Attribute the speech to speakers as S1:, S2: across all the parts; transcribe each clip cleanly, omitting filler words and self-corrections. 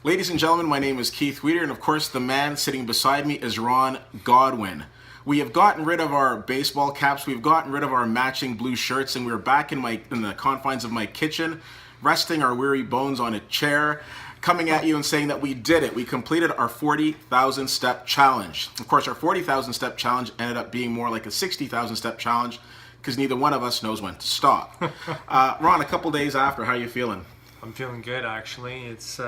S1: Ladies and gentlemen, my name is Keith Weeder, and of course the man sitting beside me is Ron Godwin. We have gotten rid of our baseball caps, we've gotten rid of our matching blue shirts, and we're back in the confines of my kitchen, resting our weary bones on a chair, coming at you and saying that we did it. We completed our 40,000 step challenge. Of course, our 40,000 step challenge ended up being more like a 60,000 step challenge because neither one of us knows when to stop. Ron, a couple days after, how are you feeling?
S2: I'm feeling good, actually. It's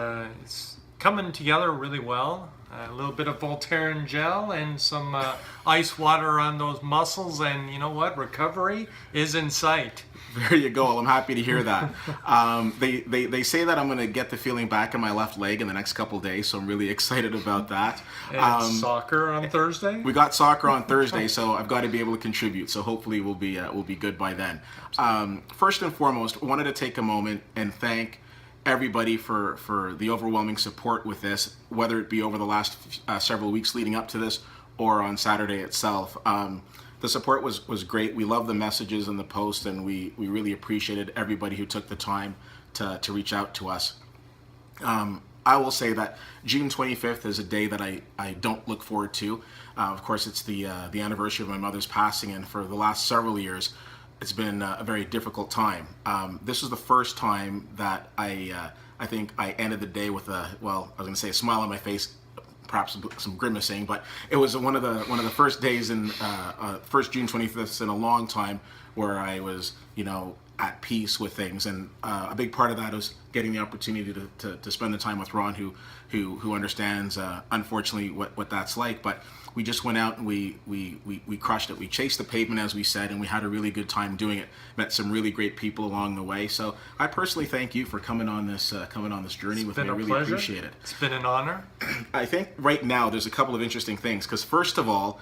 S2: coming together really well. A little bit of Voltaren gel and some ice water on those muscles, and you know what? Recovery is in sight.
S1: There you go. I'm happy to hear that. They say that I'm going to get the feeling back in my left leg in the next couple of days, so I'm really excited about that.
S2: And soccer on Thursday?
S1: We got soccer on Thursday, so I've got to be able to contribute. So hopefully we'll be good by then. First and foremost, I wanted to take a moment and thank everybody for the overwhelming support with this, whether it be over the last several weeks leading up to this or on Saturday itself. The support was great. We love the messages and the posts, and we really appreciated everybody who took the time to reach out to us. I will say that June 25th is a day that I don't look forward to. Of course, it's the anniversary of my mother's passing, and for the last several years, it's been a very difficult time. This was the first time that I think I ended the day with I was going to say a smile on my face, perhaps some grimacing, but it was one of the first days in first June 25th in a long time where I was, at peace with things, and a big part of that was getting the opportunity to spend the time with Ron, who understands unfortunately what that's like. But we just went out and we crushed it. We chased the pavement, as we said, and we had a really good time doing it. Met some really great people along the way. So I personally thank you for coming on this journey with me. I really appreciate it.
S2: It's been an honor.
S1: I think right now there's a couple of interesting things, because first of all,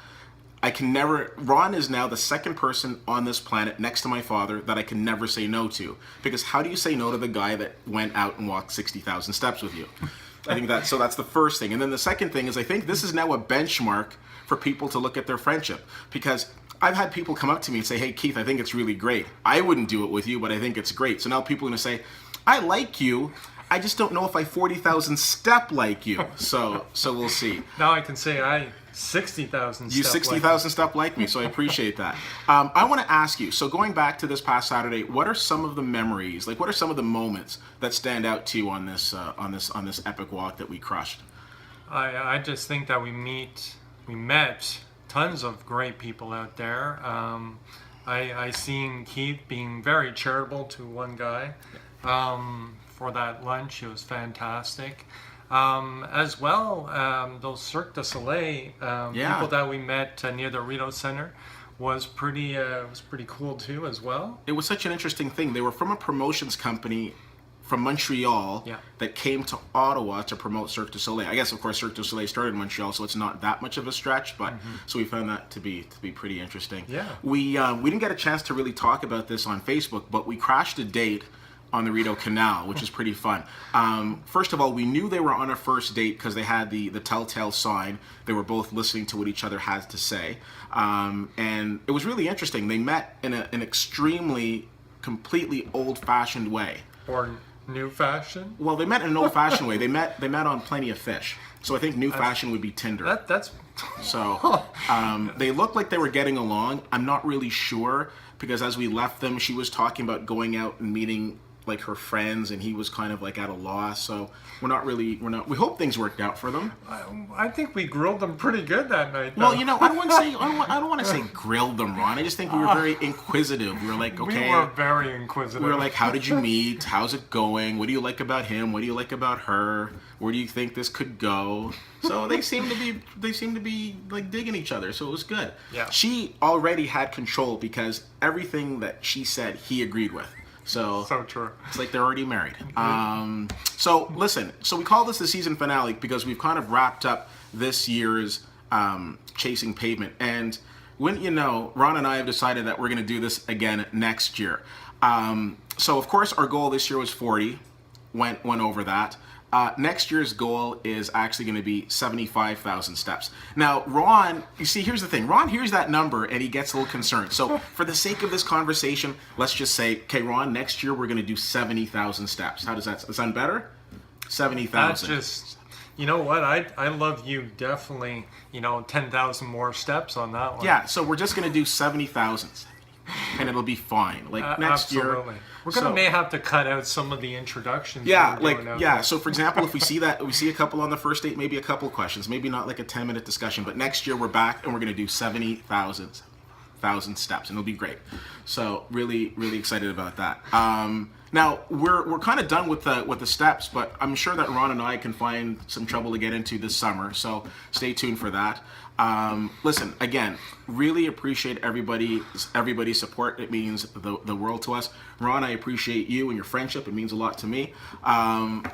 S1: Ron is now the second person on this planet next to my father that I can never say no to. Because how do you say no to the guy that went out and walked 60,000 steps with you? I think that's the first thing. And then the second thing is, I think this is now a benchmark for people to look at their friendship. Because I've had people come up to me and say, hey, Keith, I think it's really great. I wouldn't do it with you, but I think it's great. So now people are going to say, I like you, I just don't know if I 40,000 step like you. So we'll see.
S2: Now I can say I 60,000 step.
S1: You 60,000 step like me, so I appreciate that. I want to ask you, so going back to this past Saturday, what are some of the memories, what are some of the moments that stand out to you on this epic walk that we crushed?
S2: I just think that we met tons of great people out there. I seen Keith being very charitable to one guy for that lunch. It was fantastic. As well, those Cirque du Soleil people that we met near the Rideau Center was pretty cool too as well.
S1: It was such an interesting thing. They were from a promotions company from Montreal that came to Ottawa to promote Cirque du Soleil. I guess, of course, Cirque du Soleil started in Montreal, so it's not that much of a stretch, but so we found that to be pretty interesting.
S2: Yeah.
S1: We didn't get a chance to really talk about this on Facebook, but we crashed a date on the Rideau Canal, which is pretty fun. First of all, we knew they were on a first date because they had the telltale sign. They were both listening to what each other had to say. And it was really interesting. They met in an extremely, completely old-fashioned way.
S2: Or new fashion?
S1: Well, they met in an old-fashioned way. They met on Plenty of Fish. So I think new fashion would be Tinder. So they looked like they were getting along. I'm not really sure, because as we left them, she was talking about going out and meeting like her friends, and he was kind of like at a loss. So we hope things worked out for them.
S2: I think we grilled them pretty good that night, though.
S1: Well, I don't want to say grilled them, Ron. I just think we were very inquisitive. We were like, okay.
S2: We were very inquisitive.
S1: We were like, how did you meet? How's it going? What do you like about him? What do you like about her? Where do you think this could go? So they seemed to be like digging each other. So it was good.
S2: Yeah.
S1: She already had control because everything that she said, he agreed with. So
S2: true.
S1: It's like they're already married. So listen, so we call this the season finale because we've kind of wrapped up this year's Chasing Pavement. And wouldn't you know, Ron and I have decided that we're going to do this again next year. So of course our goal this year was 40, went over that. Next year's goal is actually going to be 75,000 steps. Now, Ron, you see, here's the thing. Ron hears that number and he gets a little concerned. So for the sake of this conversation, let's just say, okay, Ron, next year we're going to do 70,000 steps. How does that sound better? 70,000.
S2: just, you know what? I love you definitely. 10,000 more steps on that one.
S1: Yeah, so we're just going to do 70,000, and it'll be fine. Like next
S2: Absolutely.
S1: year,
S2: We're gonna may have to cut out some of the introductions.
S1: yeah,
S2: we're doing out there.
S1: So for example, if we see a couple on the first date, maybe a couple questions, maybe not like a 10-minute discussion, but next year we're back and we're going to do 70,000 steps, and it'll be great. So really, really excited about that. Now we're kind of done with the steps, but I'm sure that Ron and I can find some trouble to get into this summer. So stay tuned for that. Listen, again, really appreciate everybody's support. It means the world to us. Ron, I appreciate you and your friendship. It means a lot to me.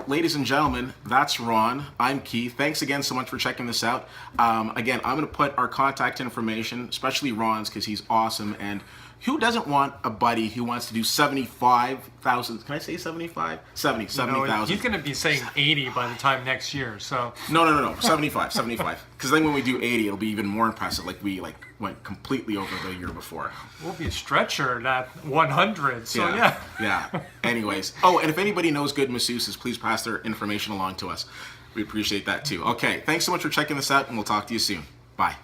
S1: Ladies and gentlemen, that's Ron. I'm Keith. Thanks again so much for checking this out. Again, I'm going to put our contact information, especially Ron's, because he's awesome. And who doesn't want a buddy who wants to do 75,000? Can I say 75? 70,000.
S2: He's going to be saying 80 by the time next year. So
S1: No. 75. Because then when we do 80, it'll be even more impressive. Like we went completely over the year before.
S2: we'll be stretchered at 100. So yeah.
S1: Yeah. Anyways. Oh, and if anybody knows good masseuses, please pass their information along to us. We appreciate that too. Okay. Thanks so much for checking this out, and we'll talk to you soon. Bye.